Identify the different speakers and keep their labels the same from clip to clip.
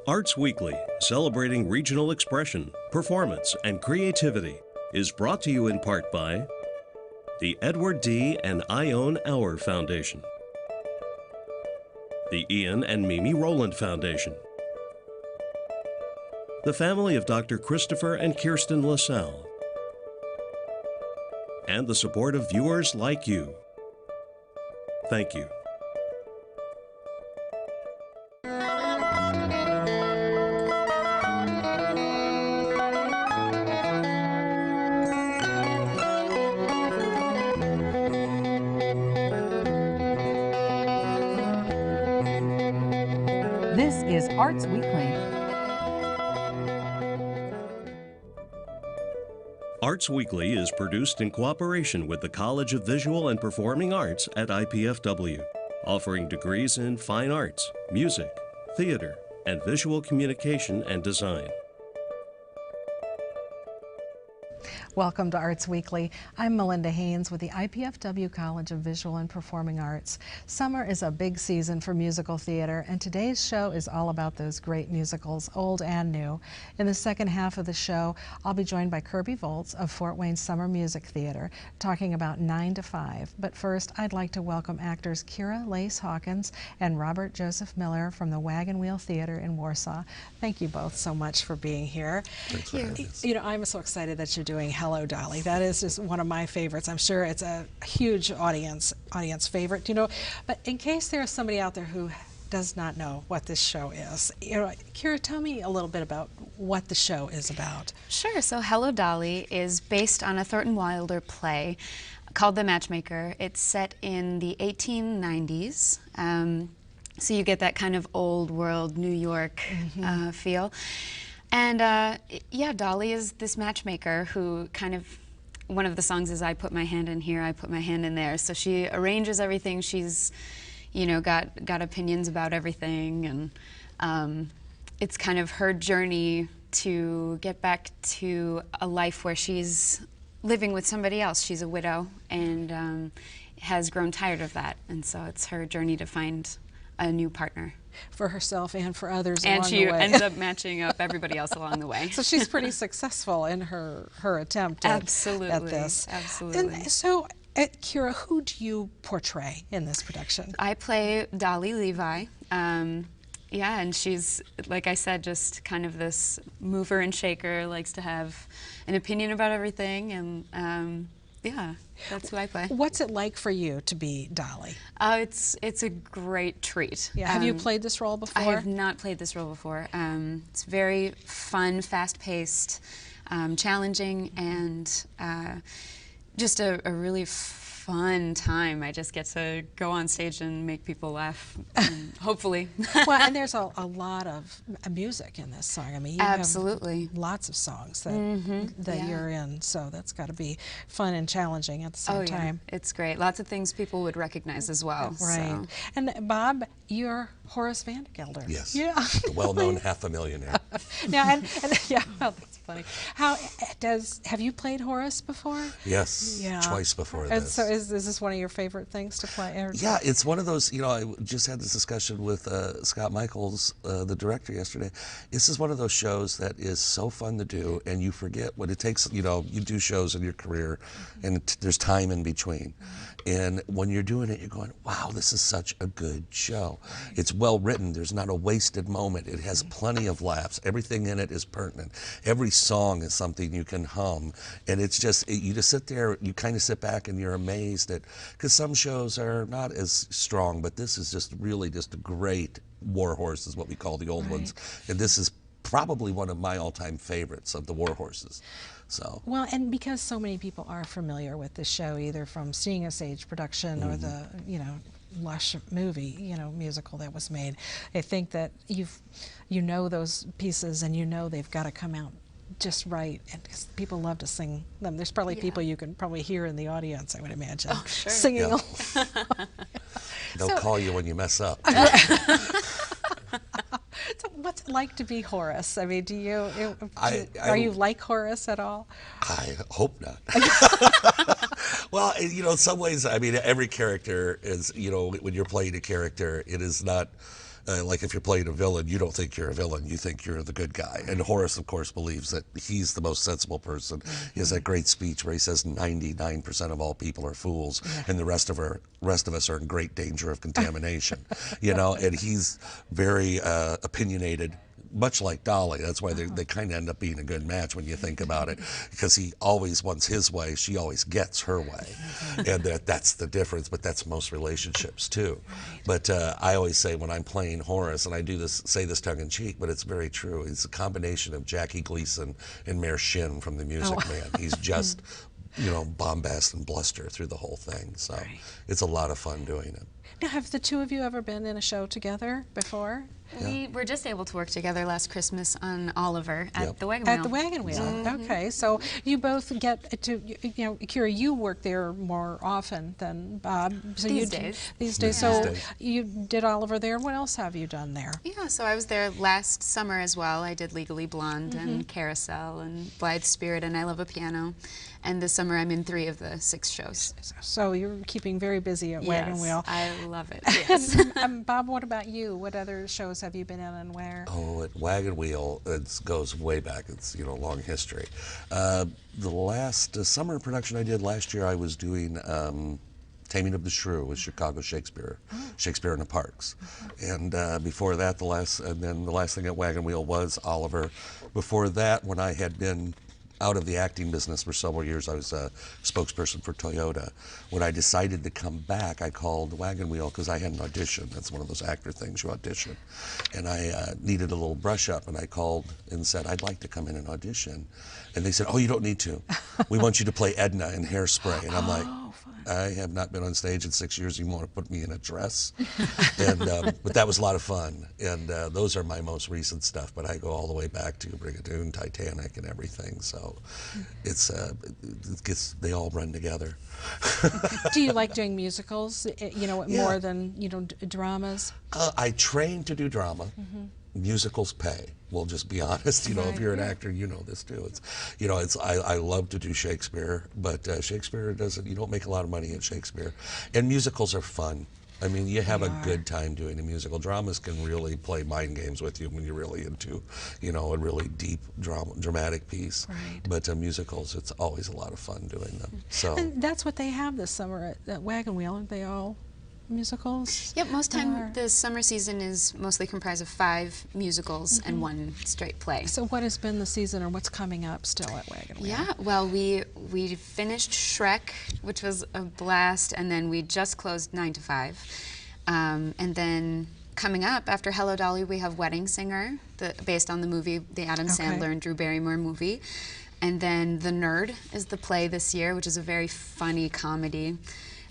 Speaker 1: Arts Weekly, celebrating regional expression, performance, and creativity, is brought to you in part by the Edward D. and Ione Auer Foundation, the Ian and Mimi Rowland Foundation, the family of Dr. Christopher and Kirsten LaSalle, and the support of viewers like you. Thank you.
Speaker 2: This is Arts Weekly.
Speaker 1: Arts Weekly is produced in cooperation with the College of Visual and Performing Arts at IPFW, offering degrees in fine arts, music, theater, and visual communication and design.
Speaker 2: Welcome to Arts Weekly. I'm Melinda Haines with the IPFW College of Visual and Performing Arts. Summer is a big season for musical theater, and today's show is all about those great musicals, old and new. In the second half of the show, I'll be joined by Kirby Volz of Fort Wayne Summer Music Theater, talking about 9 to 5. But first, I'd like to welcome actors Kira Lace Hawkins and Robert Joseph Miller from the Wagon Wheel Theatre in Warsaw. Thank you both so much for being here.
Speaker 3: Thanks for having us.
Speaker 2: You know, I'm so excited that you're doing Hello, Dolly. That is just one of my favorites. I'm sure it's a huge audience favorite, you know. But in case there's somebody out there who does not know what this show is, you know, Kira, tell me a little bit about what the show is about.
Speaker 4: Sure. So Hello, Dolly is based on a Thornton Wilder play called The Matchmaker. It's set in the 1890s. So you get that kind of old world New York feel. And yeah, Dolly is this matchmaker who kind of, one of the songs is I put my hand in here, I put my hand in there. So she arranges everything. She's, you know, got opinions about everything. And it's kind of her journey to get back to a life where she's living with somebody else. She's a widow and has grown tired of that. And so it's her journey to find a new partner. For herself and for others along the way. And she ends up matching up everybody else along the way.
Speaker 2: So she's pretty successful in her attempt at this.
Speaker 4: Absolutely.
Speaker 2: And so, Kira, who do you portray in this production?
Speaker 4: I play Dolly Levi. Yeah, and she's, like I said, just kind of this mover and shaker, likes to have an opinion about everything, and yeah, that's who I play.
Speaker 2: What's it like for you to be Dolly?
Speaker 4: It's a great treat.
Speaker 2: Yeah. Have you played this role before?
Speaker 4: I have not played this role before. It's very fun, fast-paced, challenging, and just a really fun time. I just get to go on stage and make people laugh, hopefully.
Speaker 2: Well, and there's a lot of music in this song. I mean, you
Speaker 4: absolutely
Speaker 2: have lots of songs that you're in, so that's got to be fun and challenging at the same time.
Speaker 4: It's great. Lots of things people would recognize as well.
Speaker 2: Right. So. And Bob, you're Horace Vandergelder.
Speaker 3: Yes.
Speaker 2: Yeah.
Speaker 3: The well-known $500,000.
Speaker 2: Yeah, and yeah, well, that's funny. Have you played Horace before?
Speaker 3: Yes.
Speaker 2: Yeah.
Speaker 3: Twice before
Speaker 2: and
Speaker 3: this.
Speaker 2: So is this one of your favorite things to play?
Speaker 3: Yeah, it's one of those, you know, I just had this discussion with Scott Michaels, the director, yesterday. This is one of those shows that is so fun to do, and you forget what it takes. You know, you do shows in your career, and there's time in between. And when you're doing it, you're going, wow, this is such a good show. It's well written. There's not a wasted moment. It has plenty of laughs. Everything in it is pertinent. Every song is something you can hum. And it's just, you just sit there, you kind of sit back and you're amazed at, because some shows are not as strong, but this is just really just a great war horse is what we call the old ones. And this is probably one of my all-time favorites of the war horses. So.
Speaker 2: Well, and because so many people are familiar with the show, either from seeing a stage production or the, you know, lush movie, you know, musical that was made, I think that you know those pieces and you know they've got to come out just right, and people love to sing them. There's probably people you can probably hear in the audience, I would imagine, singing along.
Speaker 3: They'll call you when you mess up.
Speaker 2: So what's it like to be Horace? I mean, are you like Horace at all?
Speaker 3: I hope not. Well, you know, in some ways, I mean, every character is, you know, when you're playing a character, it is not like if you're playing a villain, you don't think you're a villain, you think you're the good guy. And Horace, of course, believes that he's the most sensible person. He has that great speech where he says 99% of all people are fools, and the rest of us are in great danger of contamination. You know, and he's very opinionated, much like Dolly. That's why they kind of end up being a good match when you think about it, because he always wants his way, she always gets her way. And that's the difference, but that's most relationships too. But I always say when I'm playing Horace, and I do this, say this tongue in cheek, but it's very true, it's a combination of Jackie Gleason and Mayor Shin from The Music Man. He's just, you know, bombast and bluster through the whole thing. So it's a lot of fun doing it.
Speaker 2: Now, have the two of you ever been in a show together before?
Speaker 4: We were just able to work together last Christmas on Oliver at the Wagon Wheel.
Speaker 2: At the Wagon Wheel. Okay, so you both get to, you know, Kira, you work there more often than Bob. So
Speaker 4: These days.
Speaker 2: These days. So you did Oliver there. What else have you done there?
Speaker 4: Yeah, so I was there last summer as well. I did Legally Blonde and Carousel and Blithe Spirit and I Love a Piano. And this summer I'm in 3 of the 6 shows.
Speaker 2: So you're keeping very busy at Wagon Wheel.
Speaker 4: I love it, yes.
Speaker 2: Bob, what about you? What other shows have you been in and where?
Speaker 3: Oh, at Wagon Wheel, it goes way back. It's, you know, long history. The last summer production I did last year, I was doing Taming of the Shrew with Chicago Shakespeare, Shakespeare in the Parks. And before that, the last thing at Wagon Wheel was Oliver. Before that, when I had been out of the acting business for several years, I was a spokesperson for Toyota. When I decided to come back, I called Wagon Wheel because I had an audition. That's one of those actor things, you audition. And I needed a little brush up, and I called and said, I'd like to come in and audition. And they said, oh, you don't need to. We want you to play Edna in Hairspray. And I'm like, I have not been on stage in 6 years. You want to put me in a dress? And but that was a lot of fun. And those are my most recent stuff. But I go all the way back to Brigadoon, Titanic, and everything. So it's they all run together.
Speaker 2: Do you like doing musicals? You know, more than, you know, dramas?
Speaker 3: I trained to do drama. Musicals pay. We'll just be honest. You know, if you're an actor, you know this too. It's, you know, it's I love to do Shakespeare, but Shakespeare doesn't. You don't make a lot of money at Shakespeare, and musicals are fun. I mean, you have a good time doing a musical. Dramas can really play mind games with you when you're really into, you know, a really deep dramatic piece. But musicals, it's always a lot of fun doing them. So
Speaker 2: and that's what they have this summer at Wagon Wheel, aren't they all? Musicals?
Speaker 4: Yep, most time the summer season is mostly comprised of 5 musicals and 1 straight play.
Speaker 2: So what has been the season, or what's coming up still at Wagon Wheel?
Speaker 4: Yeah, well, we finished Shrek, which was a blast, and then we just closed 9 to 5. And then coming up after Hello Dolly, we have Wedding Singer, based on the movie, the Adam Sandler and Drew Barrymore movie. And then The Nerd is the play this year, which is a very funny comedy.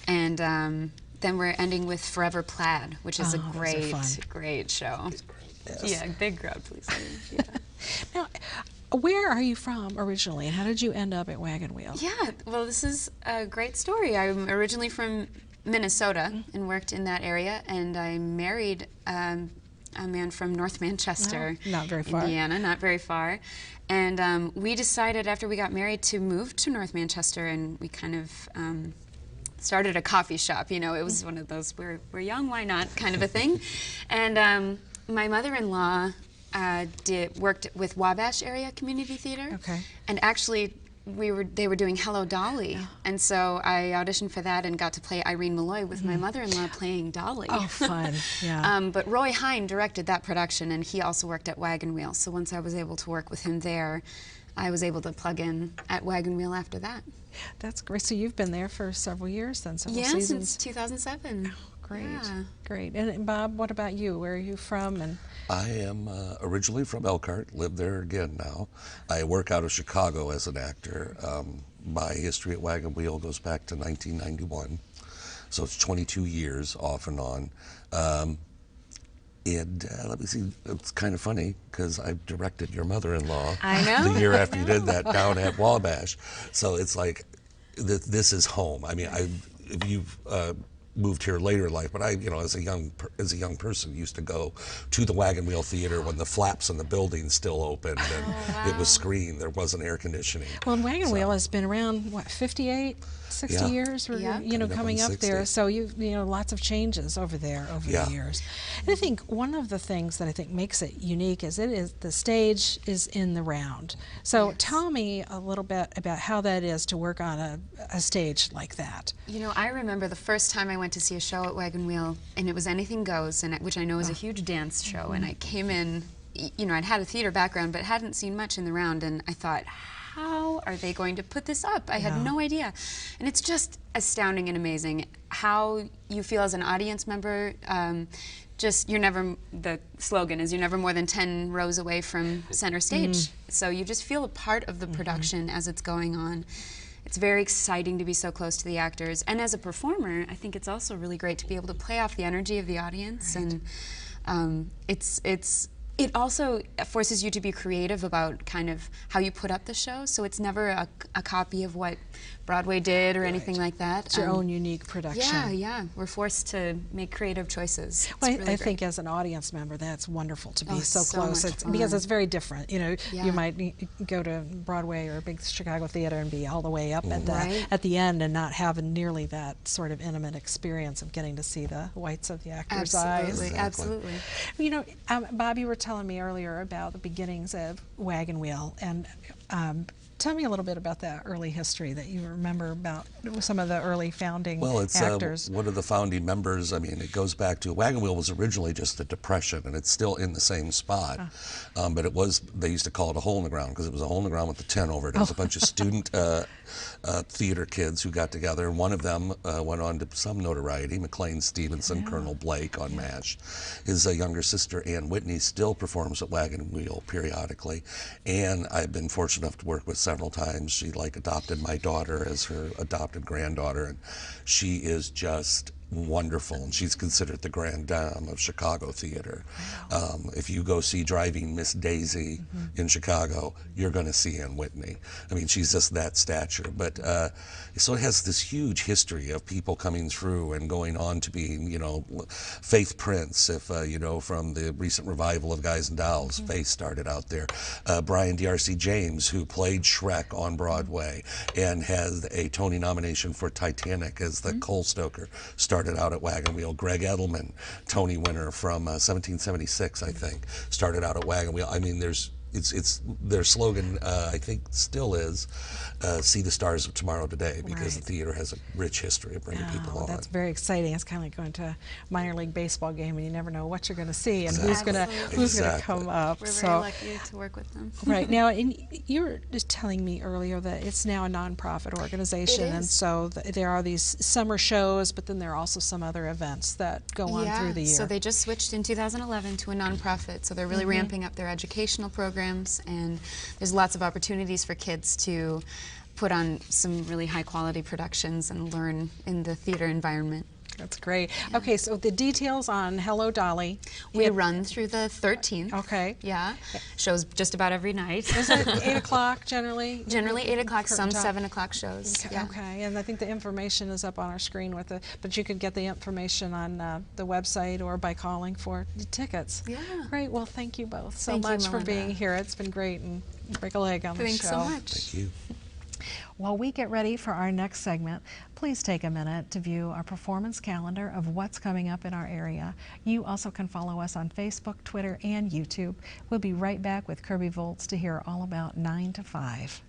Speaker 4: And then we're ending with Forever Plaid, which is a great show. Yeah, big crowd pleasing.
Speaker 2: Now, where are you from originally, and how did you end up at Wagon Wheel?
Speaker 4: Yeah, well, this is a great story. I'm originally from Minnesota and worked in that area, and I married a man from North Manchester,
Speaker 2: not very far.
Speaker 4: Indiana, not very far. And we decided after we got married to move to North Manchester, and we kind of started a coffee shop. You know, it was one of those we're young, why not kind of a thing. And my mother-in-law worked with Wabash Area Community Theater. And actually they were doing Hello Dolly, and so I auditioned for that and got to play Irene Malloy with my mother-in-law playing Dolly.
Speaker 2: Oh, fun! Yeah.
Speaker 4: But Roy Hine directed that production, and he also worked at Wagon Wheel. So once I was able to work with him there, I was able to plug in at Wagon Wheel after that.
Speaker 2: That's great. So you've been there for several years then, several seasons?
Speaker 4: Yeah, since 2007.
Speaker 2: Oh, great, great. And Bob, what about you? Where are you from? And
Speaker 3: I am originally from Elkhart, live there again now. I work out of Chicago as an actor. My history at Wagon Wheel goes back to 1991, so it's 22 years off and on. And let me see, it's kind of funny because I directed your mother-in-law the year after you did that down at Wabash. So it's like, this is home. I mean, if you've moved here later in life, but I, you know, as a young person, used to go to the Wagon Wheel Theater when the flaps in the building still opened and it was screened. There wasn't air conditioning.
Speaker 2: Well, and Wagon Wheel has been around, what, 58, 60 years? Or, you know, coming up there. So you know, lots of changes over there over the years. And I think one of the things that I think makes it unique is the stage is in the round. So tell me a little bit about how that is to work on a stage like that.
Speaker 4: You know, I remember the first time I went to see a show at Wagon Wheel, and it was Anything Goes, and which I know is a huge dance show, and I came in, you know, I'd had a theater background, but hadn't seen much in the round, and I thought, how are they going to put this up? I had no idea. And it's just astounding and amazing how you feel as an audience member. The slogan is, you're never more than 10 rows away from center stage. So you just feel a part of the production as it's going on. It's very exciting to be so close to the actors. And as a performer, I think it's also really great to be able to play off the energy of the audience. And it also forces you to be creative about kind of how you put up the show. So it's never a copy of what Broadway did or anything like that.
Speaker 2: It's your own unique production.
Speaker 4: Yeah. We're forced to make creative choices.
Speaker 2: Well, I think as an audience member, that's wonderful to be so close. Because it's very different. You know, you might go to Broadway or a big Chicago theater and be all the way up at the end and not have nearly that sort of intimate experience of getting to see the whites of the actors' eyes.
Speaker 4: Absolutely.
Speaker 2: You know, Bob, you were telling me earlier about the beginnings of Wagon Wheel, and tell me a little bit about that early history that you remember about some of the early founding actors.
Speaker 3: One of the founding members, I mean, it goes back to, Wagon Wheel was originally just a depression, and it's still in the same spot. But it was, they used to call it a hole in the ground, because it was a hole in the ground with a tent over it. It was a bunch of student theater kids who got together, and one of them went on to some notoriety, McLean Stevenson, Colonel Blake on MASH. His younger sister, Ann Whitney, still performs at Wagon Wheel periodically, and I've been fortunate enough to work with several times. She adopted my daughter as her adopted granddaughter, and she is just wonderful, and she's considered the grande dame of Chicago theater. If you go see Driving Miss Daisy in Chicago, you're going to see Ann Whitney. I mean, she's just that stature. But so it has this huge history of people coming through and going on to being, you know, Faith Prince, if you know, from the recent revival of Guys and Dolls. Faith started out there. Brian D.R.C. James, who played Shrek on Broadway and has a Tony nomination for Titanic as the Cole Stoker, started out at Wagon Wheel. Greg Edelman, Tony winner from 1776, I think, started out at Wagon Wheel. I mean, it's their slogan, I think, still is, see the stars of tomorrow today, because the theater has a rich history of bringing people on.
Speaker 2: That's very exciting. It's kind of like going to a minor league baseball game, and you never know what you're going to see and who's going to come up.
Speaker 4: We're very lucky to work with them.
Speaker 2: Right. Now, you were just telling me earlier that it's now a nonprofit organization, and so there are these summer shows, but then there are also some other events that go on through the year.
Speaker 4: So they just switched in 2011 to a nonprofit, so they're really ramping up their educational programs, and there's lots of opportunities for kids to put on some really high quality productions and learn in the theater environment.
Speaker 2: That's great. Okay, so the details on Hello Dolly.
Speaker 4: We run through the 13th.
Speaker 2: Okay.
Speaker 4: Yeah. Shows just about every night.
Speaker 2: Is it 8 o'clock generally?
Speaker 4: Generally 8 o'clock, some 7 o'clock shows.
Speaker 2: Okay, okay, and I think the information is up on our screen but you could get the information on the website or by calling for the tickets.
Speaker 4: Yeah.
Speaker 2: Great, well, thank you both so much for being here. It's been great, and break a leg on the show.
Speaker 4: Thanks so much.
Speaker 3: Thank you.
Speaker 2: While we get ready for our next segment, please take a minute to view our performance calendar of what's coming up in our area. You also can follow us on Facebook, Twitter, and YouTube. We'll be right back with Kirby Volz to hear all about 9 to 5.